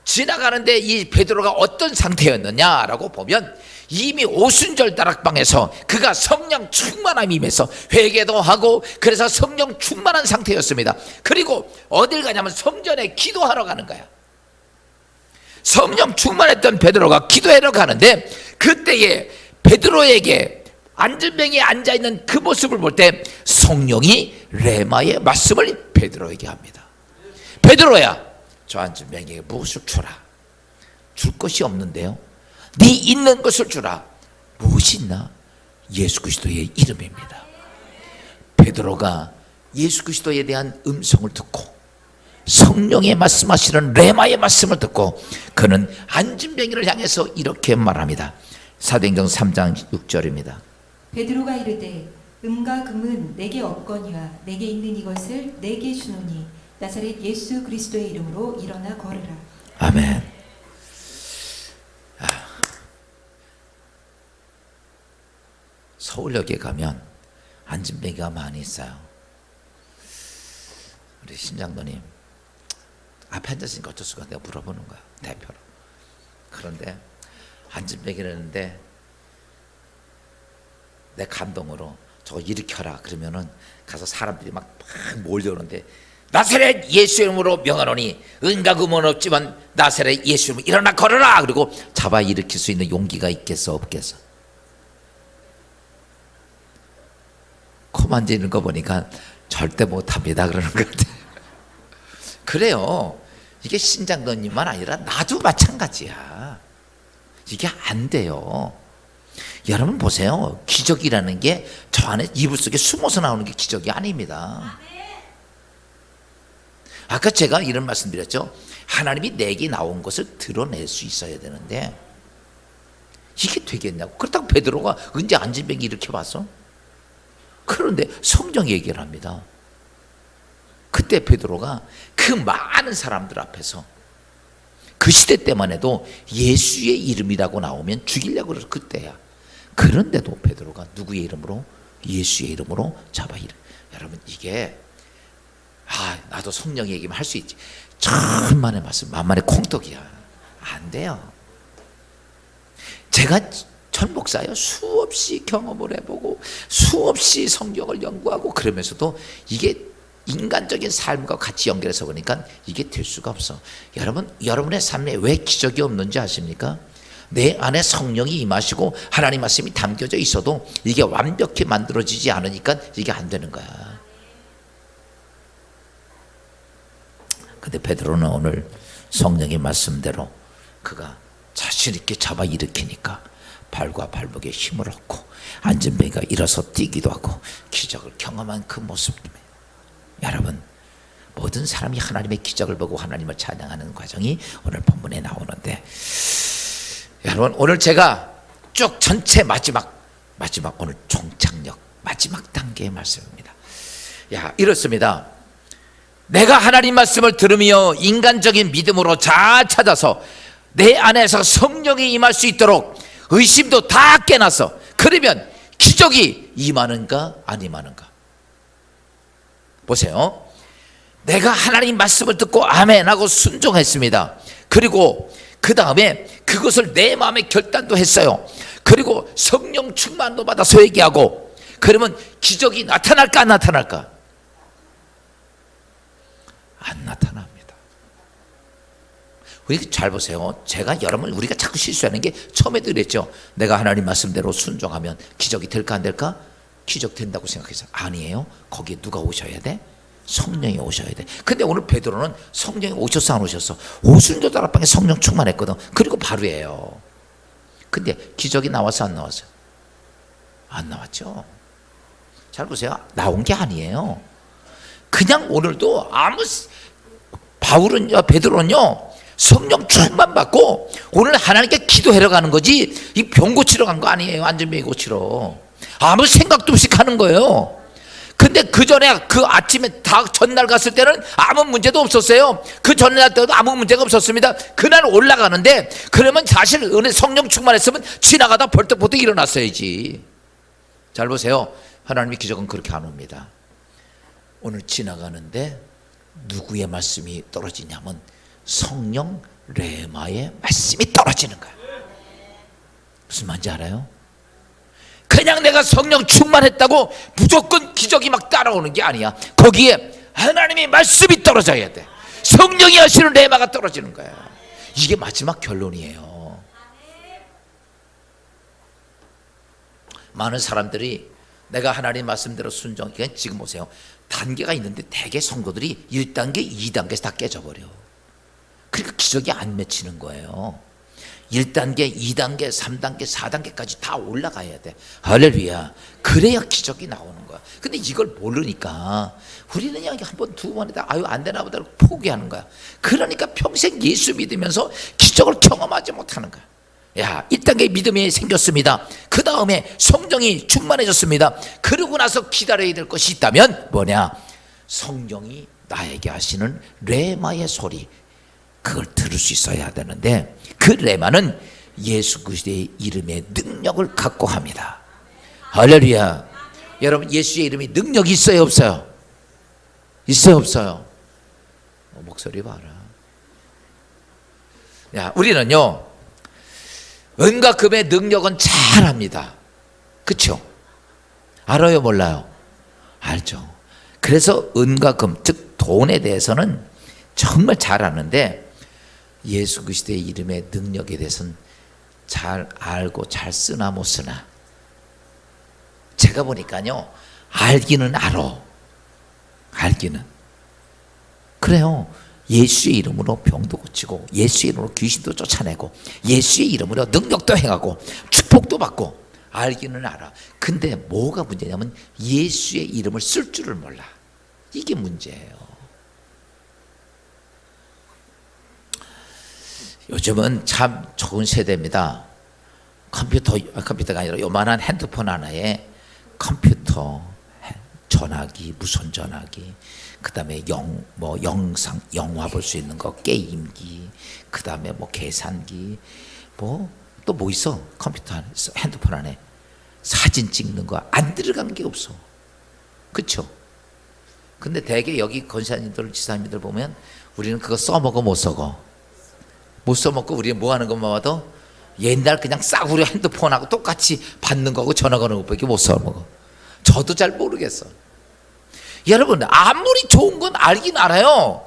지나가는데 이 베드로가 어떤 상태였느냐라고 보면 이미 오순절 다락방에서 그가 성령 충만함이 임해서 회개도 하고 그래서 성령 충만한 상태였습니다. 그리고 어딜 가냐면 성전에 기도하러 가는 거야. 성령 충만했던 베드로가 기도하러 가는데 그때에 베드로에게 안전병에 앉아있는 그 모습을 볼 때 성령이 레마의 말씀을 베드로에게 합니다. 베드로야, 저 안전병에게 무엇을 주라. 줄 것이 없는데요. 네 있는 것을 주라. 무엇이 있나? 예수 그리스도의 이름입니다. 베드로가 예수 그리스도에 대한 음성을 듣고 성령의 말씀하시는 레마의 말씀을 듣고 그는 안진뱅이를 향해서 이렇게 말합니다. 사도행전 3장 6절입니다. 베드로가 이르되 음과 금은 내게 없거니와 내게 있는 이것을 내게 주노니 나사렛 예수 그리스도의 이름으로 일어나 걸으라. 아멘. 서울역에 가면 안진뱅이가 많이 있어요. 우리 신장로님 앞에 앉았으니까 어쩔 수가 내가 물어보는 거야, 대표로. 그런데 안진뱅이라는데 내 감동으로 저거 일으켜라 그러면은 가서 사람들이 막 몰려오는데 나사렛 예수 이름으로 명하노니 은과 금은 없지만 나사렛 예수 이름으로 일어나 걸어라. 그리고 잡아 일으킬 수 있는 용기가 있겠어 없겠어? 코 만지는 거 보니까 절대 못합니다 그러는 것 같아요. 그래요. 이게 신장로님만 아니라 나도 마찬가지야. 이게 안 돼요. 여러분 보세요. 기적이라는 게 저 안에 이불 속에 숨어서 나오는 게 기적이 아닙니다. 아까 제가 이런 말씀 드렸죠. 하나님이 내게 나온 것을 드러낼 수 있어야 되는데 이게 되겠냐고. 그렇다고 베드로가 언제 안진뱅이 이렇게 봤어? 그런데 성경 얘기를 합니다. 그때 베드로가 그 많은 사람들 앞에서 그 시대 때만 해도 예수의 이름이라고 나오면 죽이려고 그래서 그때야. 그런데도 베드로가 누구의 이름으로? 예수의 이름으로 잡아 이름. 여러분 이게 나도 성령 얘기만 할 수 있지. 천만의 말씀 만만의 콩떡이야. 안 돼요. 제가 전 목사요 수없이 경험을 해보고 수없이 성경을 연구하고 그러면서도 이게 인간적인 삶과 같이 연결해서 보니까 이게 될 수가 없어. 여러분, 여러분의 삶에 왜 기적이 없는지 아십니까? 내 안에 성령이 임하시고 하나님 말씀이 담겨져 있어도 이게 완벽히 만들어지지 않으니까 이게 안 되는 거야. 근데 베드로는 오늘 성령의 말씀대로 그가 자신 있게 잡아 일으키니까 발과 발목에 힘을 얻고 안진뱅이가 일어서 뛰기도 하고 기적을 경험한 그 모습입니다. 여러분, 모든 사람이 하나님의 기적을 보고 하나님을 찬양하는 과정이 오늘 본문에 나오는데, 여러분 오늘 제가 쭉 전체 마지막 오늘 종착역 마지막 단계의 말씀입니다. 이렇습니다. 내가 하나님 말씀을 들으며 인간적인 믿음으로 잘 찾아서 내 안에서 성령이 임할 수 있도록 의심도 다 깨놨어. 그러면 기적이 임하는가 안 임하는가? 보세요. 내가 하나님 말씀을 듣고 아멘 하고 순종했습니다. 그리고 그 다음에 그것을 내 마음에 결단도 했어요. 그리고 성령 충만도 받아서 회개하고 그러면 기적이 나타날까 안 나타날까? 안 나타납니다. 우리 잘 보세요. 제가 여러분 우리가 자꾸 실수하는 게 처음에도 그랬죠. 내가 하나님 말씀대로 순종하면 기적이 될까 안 될까? 기적 된다고 생각해서 아니에요. 거기에 누가 오셔야 돼? 성령이 오셔야 돼. 근데 오늘 베드로는 성령이 오셨어 안 오셨어? 오순절 다락방에 성령 충만했거든. 그리고 바로예요. 근데 기적이 나왔어 안 나왔어? 안 나왔죠. 잘 보세요. 나온 게 아니에요. 그냥 오늘도 베드로는요 성령 충만 받고 오늘 하나님께 기도하러 가는 거지 이 병 고치러 간 거 아니에요. 안전병 고치러. 아무 생각도 없이 가는 거예요. 근데 그 전에 그 아침에 전날 갔을 때는 아무 문제도 없었어요. 그 전날 때도 아무 문제가 없었습니다. 그날 올라가는데 그러면 사실 은혜 성령 충만했으면 지나가다 벌떡벌떡 일어났어야지. 잘 보세요. 하나님의 기적은 그렇게 안 옵니다. 오늘 지나가는데 누구의 말씀이 떨어지냐면 성령 레마의 말씀이 떨어지는 거야. 무슨 말인지 알아요? 그냥 내가 성령 충만했다고 무조건 기적이 막 따라오는 게 아니야. 거기에 하나님의 말씀이 떨어져야 돼. 성령이 하시는 레마가 떨어지는 거야. 이게 마지막 결론이에요. 많은 사람들이 내가 하나님 말씀대로 순종, 지금 보세요. 단계가 있는데 대개 성도들이 1단계, 2단계에서 다 깨져버려. 그러니까 기적이 안 맺히는 거예요. 1단계, 2단계, 3단계, 4단계까지 다 올라가야 돼. 할렐루야. 그래야 기적이 나오는 거야. 근데 이걸 모르니까 우리는 그냥 한 번, 두 번에다 아유 안 되나 보다 포기하는 거야. 그러니까 평생 예수 믿으면서 기적을 경험하지 못하는 거야. 야, 1단계 믿음이 생겼습니다. 그 다음에 성령이 충만해졌습니다. 그러고 나서 기다려야 될 것이 있다면 뭐냐? 성령이 나에게 하시는 레마의 소리, 그걸 들을 수 있어야 되는데 그 레마는 예수 그리스도의 이름의 능력을 갖고 합니다. 할렐루야. 여러분, 예수의 이름이 능력이 있어요, 없어요? 있어요, 없어요? 목소리 봐라. 야, 우리는요 은과 금의 능력은 잘 압니다. 그렇죠? 알아요, 몰라요? 알죠. 그래서 은과 금, 즉 돈에 대해서는 정말 잘 아는데 예수 그리스도의 이름의 능력에 대해서는 잘 알고 잘 쓰나 못 쓰나. 제가 보니까요 알기는 알아. 알기는. 그래요. 예수의 이름으로 병도 고치고 예수의 이름으로 귀신도 쫓아내고 예수의 이름으로 능력도 행하고 축복도 받고 알기는 알아. 근데 뭐가 문제냐면 예수의 이름을 쓸 줄을 몰라. 이게 문제예요. 요즘은 참 좋은 세대입니다. 컴퓨터가 아니라 요만한 핸드폰 하나에 컴퓨터, 전화기, 무선 전화기, 그 다음에 영상, 영화 볼 수 있는 거, 게임기, 그 다음에 계산기, 또 뭐 있어? 컴퓨터 안에, 핸드폰 안에 사진 찍는 거 안 들어간 게 없어. 그쵸? 근데 대개 여기 권사님들, 지사님들 보면 우리는 그거 써먹어 못 써먹어. 못 써먹고 우리는 뭐 하는 것만 봐도 옛날 그냥 싸구려 핸드폰하고 똑같이 받는 거고 전화 거는 것밖에 못 써먹어. 저도 잘 모르겠어. 여러분, 아무리 좋은 건 알긴 알아요.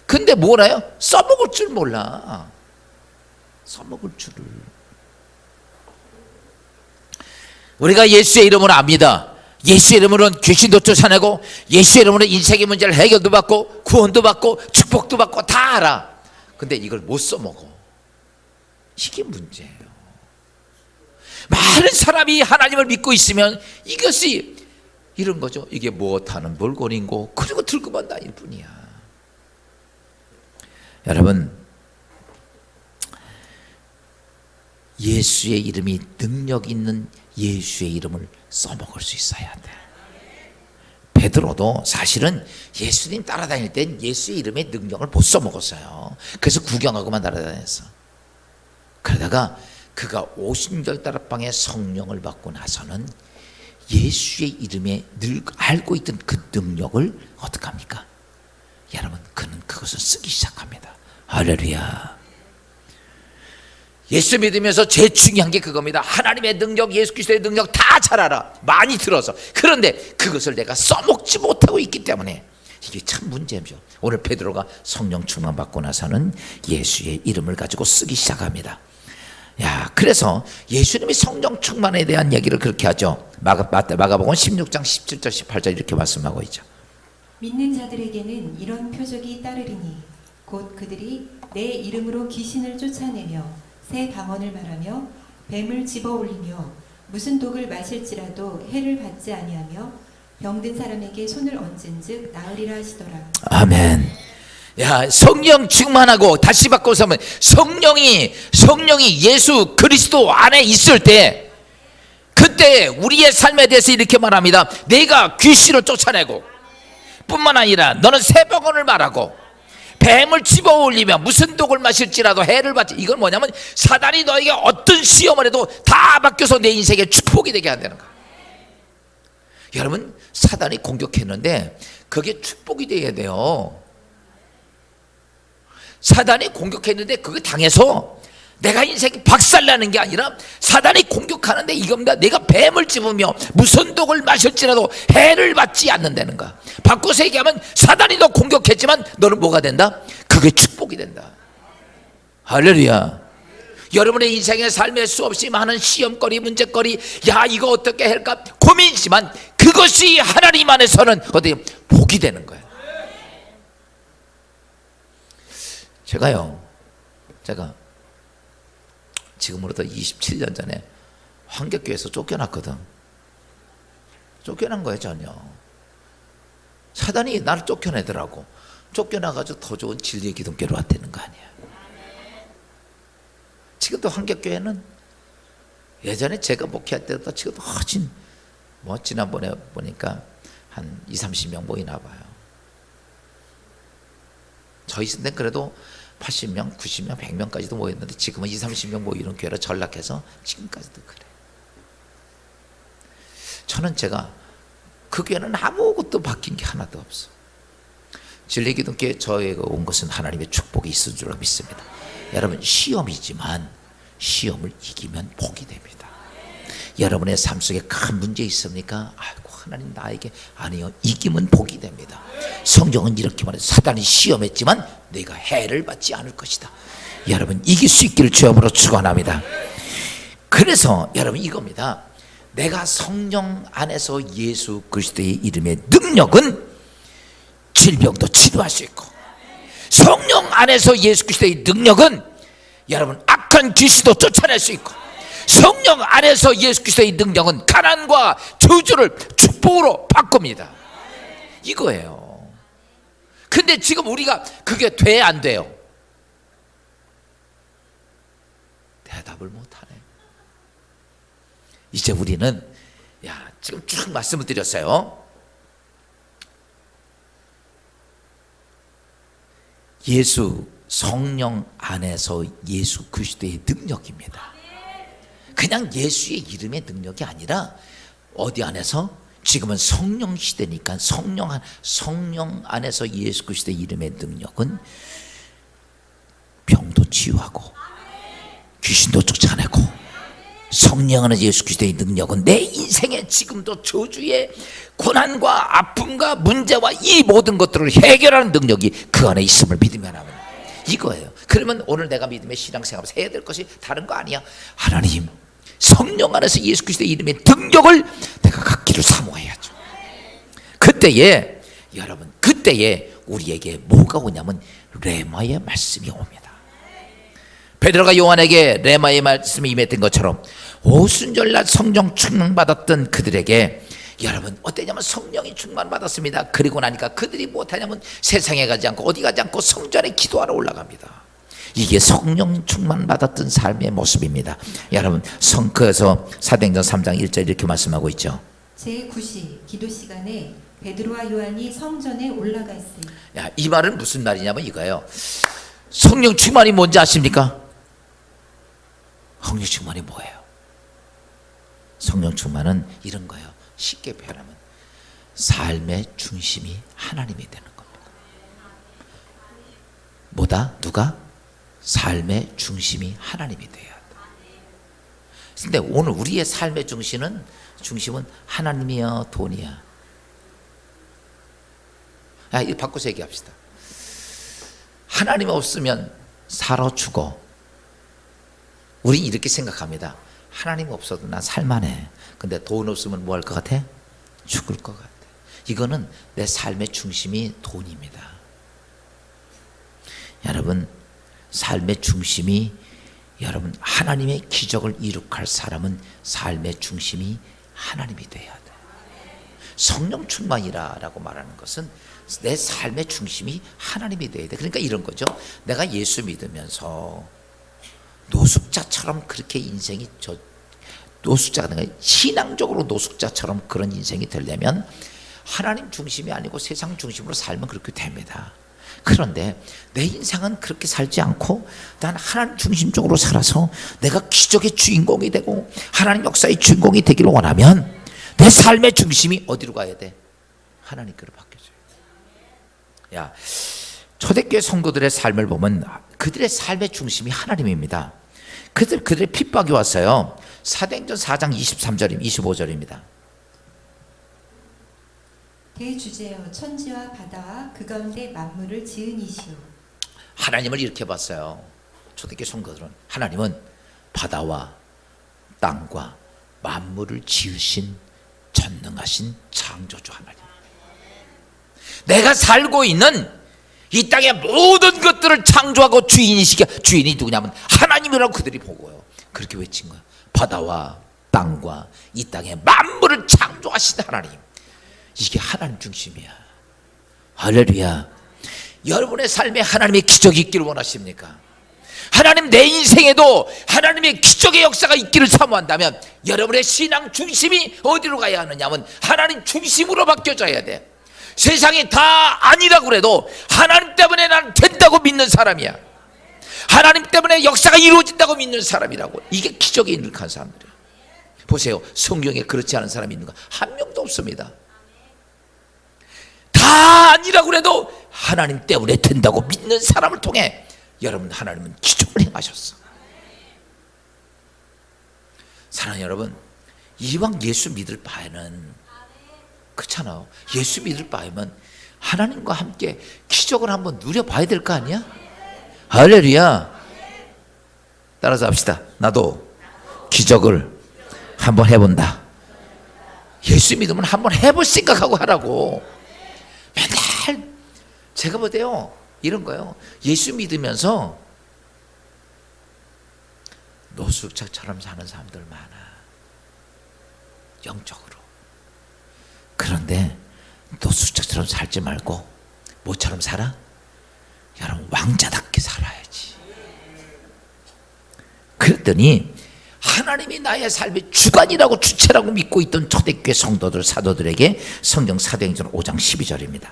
근데 뭐라요? 써먹을 줄 몰라. 써먹을 줄을. 우리가 예수의 이름으로 압니다. 예수의 이름으로는 귀신도 쫓아내고 예수의 이름으로 인생의 문제를 해결도 받고 구원도 받고 축복도 받고 다 알아. 근데 이걸 못 써먹어. 이게 문제예요. 많은 사람이 하나님을 믿고 있으면 이것이 이런 거죠. 이게 무엇하는 물건인고 그리고 들고만 다닐 뿐이야. 여러분, 예수의 이름이 능력 있는 예수의 이름을 써먹을 수 있어야 돼. 베드로도 사실은 예수님 따라다닐 땐 예수의 이름의 능력을 못 써먹었어요. 그래서 구경하고만 따라다녔어. 그러다가 그가 오순절다락방에 성령을 받고 나서는 예수의 이름에 늘 알고 있던 그 능력을 어떻게 합니까? 여러분, 그는 그것을 쓰기 시작합니다. 할렐루야. 예수 믿으면서 제일 중요한 게 그겁니다. 하나님의 능력, 예수 그리스도의 능력 다 잘 알아. 많이 들어서. 그런데 그것을 내가 써먹지 못하고 있기 때문에 이게 참 문제죠. 오늘 베드로가 성령 충만 받고 나서는 예수의 이름을 가지고 쓰기 시작합니다. 야, 그래서 예수님이 성령 충만에 대한 얘기를 그렇게 하죠. 마가복음 16장 17절 18절 이렇게 말씀하고 있죠. 믿는 자들에게는 이런 표적이 따르리니 곧 그들이 내 이름으로 귀신을 쫓아내며 새 방언을 말하며 뱀을 집어올리며 무슨 독을 마실지라도 해를 받지 아니하며 병든 사람에게 손을 얹은즉 나으리라 하시더라. 아멘. 야, 성령 충만하고 다시 바꿔서 하면 성령이 예수 그리스도 안에 있을 때 그때 우리의 삶에 대해서 이렇게 말합니다. 내가 귀신을 쫓아내고 뿐만 아니라 너는 새 방언을 말하고 뱀을 집어올리며 무슨 독을 마실지라도 해를 받지. 이건 뭐냐면 사단이 너에게 어떤 시험을 해도 다 바뀌어서 내 인생에 축복이 되게 한다는 거야. 여러분, 사단이 공격했는데 그게 축복이 돼야 돼요. 사단이 공격했는데 그거 당해서 내가 인생이 박살나는 게 아니라 사단이 공격하는데 이겁니다. 내가 뱀을 집으며 무슨 독을 마실지라도 해를 받지 않는다는 거야. 바꿔서 얘기하면 사단이 너 공격했지만 너는 뭐가 된다? 그게 축복이 된다. 할렐루야. 여러분의 인생의 삶에 수없이 많은 시험거리, 문제거리, 야 이거 어떻게 할까 고민이지만 그것이 하나님 안에서는 어디 복이 되는 거예요. 제가 지금으로부터 27년 전에 환격교회에서 쫓겨났거든. 쫓겨난 거예요. 전혀 사단이 나를 쫓겨내더라고. 쫓겨나가지고 더 좋은 진리의 기독교로 왔다는 거 아니야. 지금도 환격교회는 예전에 제가 목회할 때보다 지금도 훨씬 지난번에 보니까 한 20-30명 모이나 봐요. 저희 있을 땐 그래도 80명, 90명, 100명까지도 모였는데 지금은 20-30명 모이는 교회로 전락해서 지금까지도 그래. 저는 그 교회는 아무것도 바뀐 게 하나도 없어. 진리 기독교에 저희가 온 것은 하나님의 축복이 있을 줄 믿습니다. 여러분 시험이지만 시험을 이기면 복이 됩니다. 여러분의 삶 속에 큰 문제 있습니까? 아이고 하나님 나에게 아니요 이기면 복이 됩니다. 성경은 이렇게 말해요. 사단이 시험했지만 내가 해를 받지 않을 것이다. 여러분 이길 수 있기를 주여으로 축원합니다. 그래서 여러분 이겁니다. 내가 성령 안에서 예수 그리스도의 이름의 능력은 질병도 치료할 수 있고 성령 안에서 예수 그리스도의 능력은 여러분 악한 귀신도 쫓아낼 수 있고 성령 안에서 예수 그리스도의 능력은 가난과 저주를 축복으로 바꿉니다. 이거예요. 근데 지금 우리가 그게 돼 안 돼요? 대답을 못하네. 이제 우리는 지금 쭉 말씀을 드렸어요. 예수 성령 안에서 예수 그리스도의 능력입니다. 그냥 예수의 이름의 능력이 아니라 어디 안에서 지금은 성령 시대니까 성령 안에서 예수 그리스도의 이름의 능력은 병도 치유하고 귀신도 쫓아내고 성령 안에서 예수 그리스도의 능력은 내 인생에 지금도 저주의 고난과 아픔과 문제와 이 모든 것들을 해결하는 능력이 그 안에 있음을 믿으면 합니다. 이거예요. 그러면 오늘 내가 믿음의 신앙생활에서 해야 될 것이 다른 거 아니야. 하나님 성령 안에서 예수 그리스도의 이름의 능력을 내가 갖기를 사모해야죠. 그때에 여러분 우리에게 뭐가 오냐면 레마의 말씀이 옵니다. 베드로가 요한에게 레마의 말씀이 임했던 것처럼 오순절날 성령 충만받았던 그들에게 여러분 어땠냐면 성령이 충만받았습니다. 그리고 나니까 그들이 못하냐면 세상에 가지 않고 어디 가지 않고 성전에 기도하러 올라갑니다. 이게 성령 충만받았던 삶의 모습입니다. 여러분 그래서 사도행전 3장 1절 이렇게 말씀하고 있죠. 제9시 기도 시간에 베드로와 요한이 성전에 올라갔으니. 이 말은 무슨 말이냐면 이거예요. 성령 충만이 뭔지 아십니까? 성령 충만이 뭐예요? 성령 충만은 이런 거예요. 쉽게 표현하면 삶의 중심이 하나님이 되는 겁니다. 뭐다? 누가? 삶의 중심이 하나님이 돼야 돼. 근데 오늘 우리의 삶의 중심은 하나님이야 돈이야? 이거 바꿔서 얘기합시다. 하나님 없으면 살아 죽어. 우리 이렇게 생각합니다. 하나님 없어도 난 살만해. 근데 돈 없으면 뭐 할 것 같아? 죽을 것 같아. 이거는 내 삶의 중심이 돈입니다. 여러분 삶의 중심이 여러분 하나님의 기적을 이룩할 사람은 삶의 중심이 하나님이 돼야 돼. 성령 충만이라고 말하는 것은 내 삶의 중심이 하나님이 돼야 돼. 그러니까 이런 거죠. 내가 예수 믿으면서 노숙자처럼 그렇게 인생이 노숙자가 되는 신앙적으로 노숙자처럼 그런 인생이 되려면 하나님 중심이 아니고 세상 중심으로 살면 그렇게 됩니다. 그런데 내 인생은 그렇게 살지 않고 난 하나님 중심적으로 살아서 내가 기적의 주인공이 되고 하나님 역사의 주인공이 되기를 원하면 내 삶의 중심이 어디로 가야 돼? 하나님께로 바뀌어줘야 돼. 초대교회 성도들의 삶을 보면 그들의 삶의 중심이 하나님입니다. 그들의 핍박이 왔어요. 사도행전 4장 23절 25절입니다. 대주제여 천지와 바다와 그 가운데 만물을 지은 이시오. 하나님을 이렇게 봤어요. 초대교회 성도들은 하나님은 바다와 땅과 만물을 지으신 전능하신 창조주 하나님. 내가 살고 있는 이 땅의 모든 것들을 창조하고 주인이시게, 주인이 누구냐면 하나님이라고 그들이 보고요. 그렇게 외친 거예요. 바다와 땅과 이 땅의 만물을 창조하신 하나님. 이게 하나님 중심이야. 할렐루야. 여러분의 삶에 하나님의 기적이 있기를 원하십니까? 하나님, 내 인생에도 하나님의 기적의 역사가 있기를 사모한다면 여러분의 신앙 중심이 어디로 가야 하느냐 하면 하나님 중심으로 바뀌어져야 돼. 세상이 다 아니라고 그래도 하나님 때문에 나는 된다고 믿는 사람이야. 하나님 때문에 역사가 이루어진다고 믿는 사람이라고. 이게 기적에 인력한 사람들이에요. 보세요. 성경에 그렇지 않은 사람이 있는가? 한 명도 없습니다. 다 아니라고 그래도 하나님 때문에 된다고 믿는 사람을 통해 여러분, 하나님은 기적을 행하셨어. 사랑하는 여러분, 이왕 예수 믿을 바에는, 그렇잖아요. 예수 믿을 바에는 하나님과 함께 기적을 한번 누려봐야 될 거 아니야? 할렐루야. 따라서 합시다. 나도 기적을 한번 해본다. 예수 믿으면 한번 해볼 생각하고 하라고. 맨날 제가 보대요, 이런 거요. 예수 믿으면서 노숙자처럼 사는 사람들 많아, 영적으로. 그런데 노숙자처럼 살지 말고 뭐처럼 살아? 여러분, 왕자답게 살아야지. 그랬더니 하나님이 나의 삶의 주관이라고 주체라고 믿고 있던 초대교회 성도들, 사도들에게 성경 사도행전 5장 12절입니다.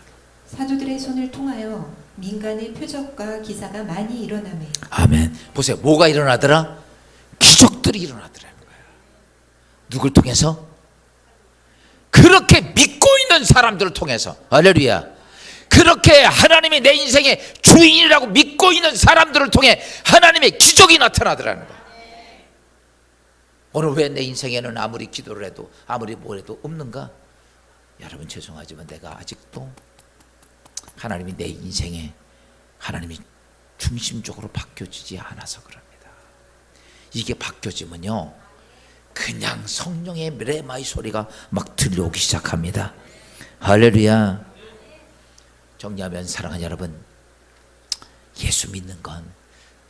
사도들의 손을 통하여 민간의 표적과 기사가 많이 일어나매. 아멘. 보세요. 뭐가 일어나더라? 기적들이 일어나더라는 거예요. 누굴 통해서? 그렇게 믿고 있는 사람들을 통해서. 할렐루야. 그렇게 하나님이 내 인생의 주인이라고 믿고 있는 사람들을 통해 하나님의 기적이 나타나더라는 거예요. 오늘 왜 내 인생에는 아무리 기도를 해도 아무리 뭘 해도 없는가? 여러분, 죄송하지만 내가 아직도 하나님이 내 인생에 하나님이 중심적으로 바뀌어지지 않아서 그럽니다. 이게 바뀌어지면요, 그냥 성령의 레마의 소리가 막 들려오기 시작합니다. 할렐루야. 정리하면, 사랑하는 여러분, 예수 믿는 건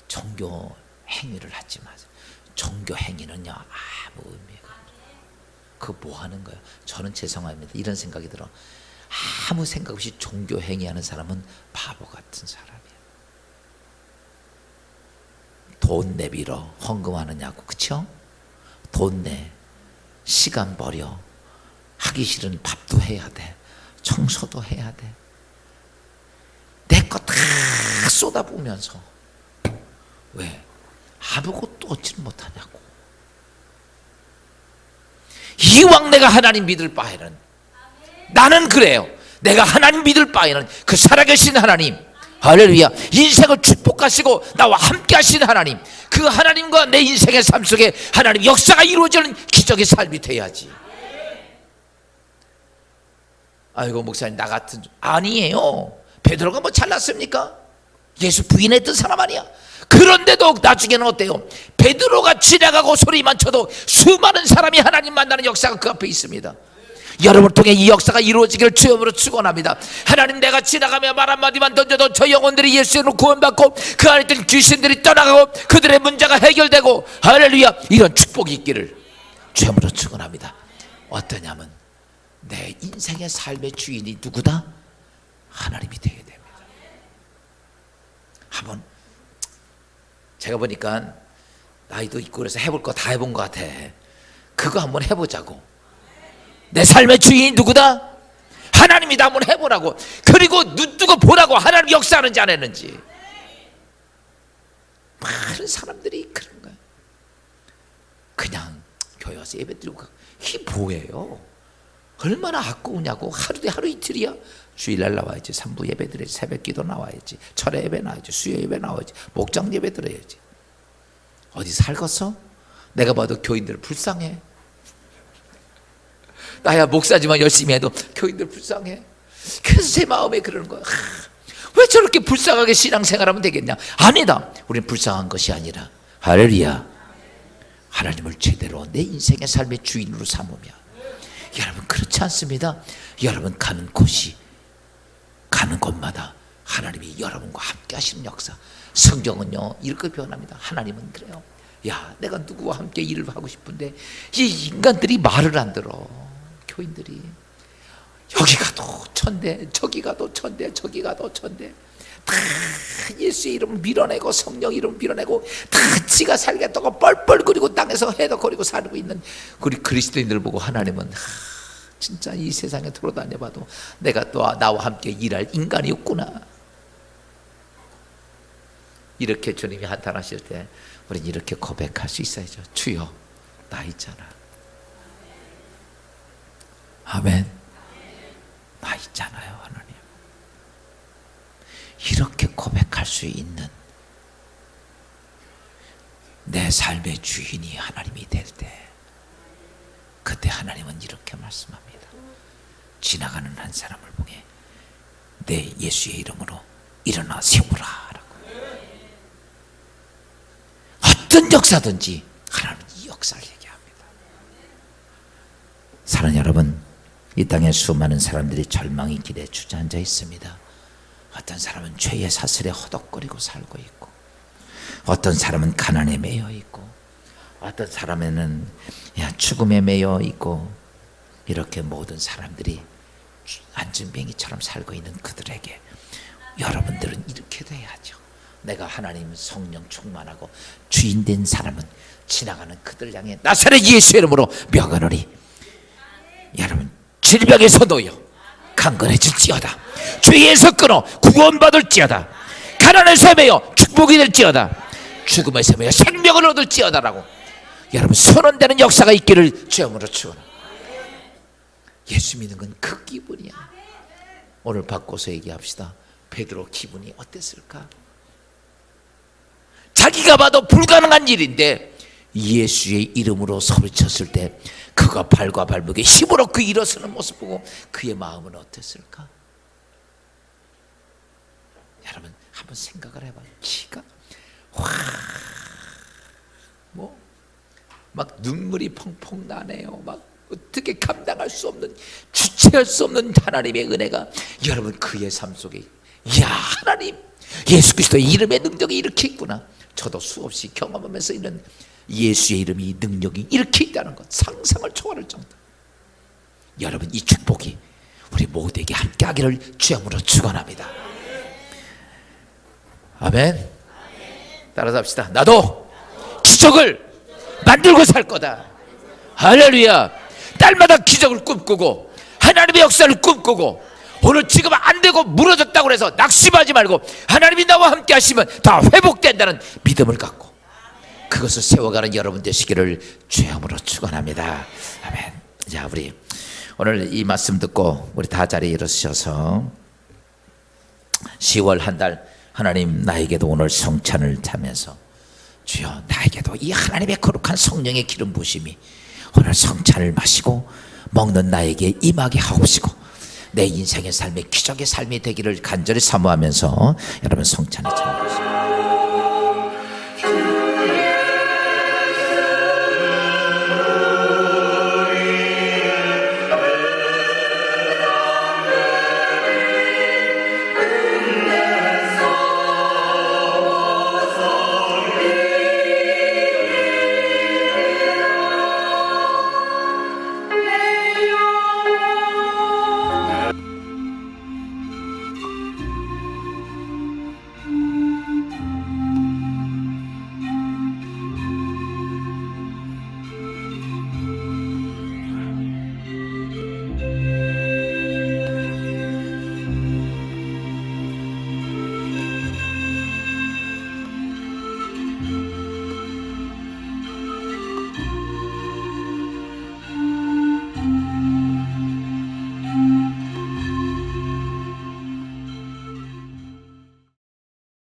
종교 행위를 하지 마세요. 종교 행위는요, 아무 의미가 없어요. 그거 뭐 하는 거예요? 저는 죄송합니다, 이런 생각이 들어. 아무 생각 없이 종교 행위하는 사람은 바보 같은 사람이야. 돈 내밀어 헌금하느냐고, 그쵸? 돈 내, 시간 버려, 하기 싫은 밥도 해야 돼, 청소도 해야 돼. 내 거 다 쏟아부으면서 왜? 아무것도 얻지를 못하냐고. 이왕 내가 하나님 믿을 바에는, 나는 그래요. 내가 하나님 믿을 바에는 그 살아계신 하나님, 할렐루야, 인생을 축복하시고 나와 함께 하신 하나님, 그 하나님과 내 인생의 삶 속에 하나님 역사가 이루어지는 기적의 삶이 돼야지. 아이고, 목사님 나 같은, 아니에요. 베드로가 뭐 잘났습니까? 예수 부인했던 사람 아니야. 그런데도 나중에는 어때요? 베드로가 지나가고 소리만 쳐도 수많은 사람이 하나님 만나는 역사가 그 앞에 있습니다. 여러분을 통해 이 역사가 이루어지기를 주여으로 축원합니다. 하나님, 내가 지나가며 말 한마디만 던져도 저 영혼들이 예수로 구원받고 그 안에 있던 귀신들이 떠나가고 그들의 문제가 해결되고, 할렐루야, 이런 축복이 있기를 주여으로 축원합니다. 어떠냐면 내 인생의 삶의 주인이 누구다? 하나님이 되게 됩니다. 한번 제가 보니까 나이도 있고 그래서 해볼 거 다 해본 것 같아. 그거 한번 해보자고. 내 삶의 주인이 누구다? 하나님이다. 한번 해보라고. 그리고 눈 뜨고 보라고. 하나님 역사하는지 안 했는지. 많은 사람들이 그런 거야. 그냥 교회 와서 예배 드리고 이게 뭐예요? 얼마나 아까우냐고. 하루에 하루 이틀이야. 주일날 나와야지. 산부 예배 드려야지. 새벽 기도 나와야지. 철회 예배 나와야지. 수요 예배 나와야지. 목장 예배 드려야지. 어디 살겠어? 내가 봐도 교인들 불쌍해. 나야 목사지만 열심히 해도 교인들 불쌍해. 그래서 제 마음에 그러는 거야. 왜 저렇게 불쌍하게 신앙생활하면 되겠냐? 아니다. 우리는 불쌍한 것이 아니라 할렐루야, 하나님을 제대로 내 인생의 삶의 주인으로 삼으며, 여러분 그렇지 않습니다. 여러분 가는 곳이, 가는 곳마다 하나님이 여러분과 함께 하시는 역사. 성경은요 이렇게 표현합니다. 하나님은 그래요. 야, 내가 누구와 함께 일을 하고 싶은데 이 인간들이 말을 안 들어. 교인들이 여기 가도 천대, 저기 가도 천대, 저기 가도 천대. 다 예수의 이름을 밀어내고 성령 이름을 밀어내고 다 지가 살겠다고 뻘뻘거리고 땅에서 해덕거리고 살고 있는 우리 그리스도인들 보고 하나님은 진짜 이 세상에 돌아다녀봐도 내가 또 나와 함께 일할 인간이 없구나. 이렇게 주님이 한탄하실 때 우리는 이렇게 고백할 수 있어야죠. 주여, 나 있잖아. 아멘. 나 있잖아요, 하나님. 이렇게 고백할 수 있는 내 삶의 주인이 하나님이 될 때, 그때 하나님은 이렇게 말씀합니다. 지나가는 한 사람을 보게 내 예수의 이름으로 일어나 세우라 라고. 어떤 역사든지 하나님은 이 역사를 얘기합니다. 사랑하는 여러분, 이 땅에 수많은 사람들이 절망의 길에 주저앉아 있습니다. 어떤 사람은 죄의 사슬에 허덕거리고 살고 있고, 어떤 사람은 가난에 매여 있고, 어떤 사람에는 죽음에 매여 있고, 이렇게 모든 사람들이 안진뱅이처럼 살고 있는 그들에게 여러분들은 이렇게 돼야죠. 내가 하나님 성령 충만하고 주인 된 사람은 지나가는 그들 향해 나사렛 예수의 이름으로 명하노니 여러분 질병에서 놓여 강건해질지어다. 죄에서 끊어 구원받을지어다. 가난에서 매여 축복이 될지어다. 죽음에서 매여 생명을 얻을지어다라고 여러분 선언되는 역사가 있기를 주여으로 축원합니다. 예수 믿는 건 그 기분이야. 오늘 바꿔서 얘기합시다. 베드로 기분이 어땠을까? 자기가 봐도 불가능한 일인데 예수의 이름으로 소리쳤을 때 그가 발과 발목에 힘으로 그 일어서는 모습 보고 그의 마음은 어땠을까? 여러분 한번 생각을 해봐요. 기가 막 눈물이 펑펑 나네요. 막 어떻게 감당할 수 없는, 주체할 수 없는 하나님의 은혜가 여러분 그의 삶 속에, 이야 하나님 예수 그리스도의 이름의 능력이 이렇게 있구나. 저도 수없이 경험하면서 이런 예수의 이름이 능력이 이렇게 있다는 것 상상을 초월할 정도. 여러분 이 축복이 우리 모두에게 함께 하기를 주여으로 축원합니다. 아멘. 따라서 합시다. 나도 기적을 만들고 살 거다. 할렐루야. 딸마다 기적을 꿈꾸고 하나님의 역사를 꿈꾸고, 오늘 지금 안 되고 무너졌다고 해서 낙심하지 말고 하나님이 나와 함께 하시면 다 회복된다는 믿음을 갖고 그것을 세워가는 여러분 되시기를 주여으로 축원합니다. 아멘. 자, 우리 오늘 이 말씀 듣고 우리 다 자리에 일어서셔서 10월 한 달 하나님 나에게도 오늘 성찬을 차면서 주여 나에게도 이 하나님의 거룩한 성령의 기름 부으심이 오늘 성찬을 마시고 먹는 나에게 임하게 하옵시고 내 인생의 삶의 기적의 삶이 되기를 간절히 사모하면서 여러분 성찬에 참여하시고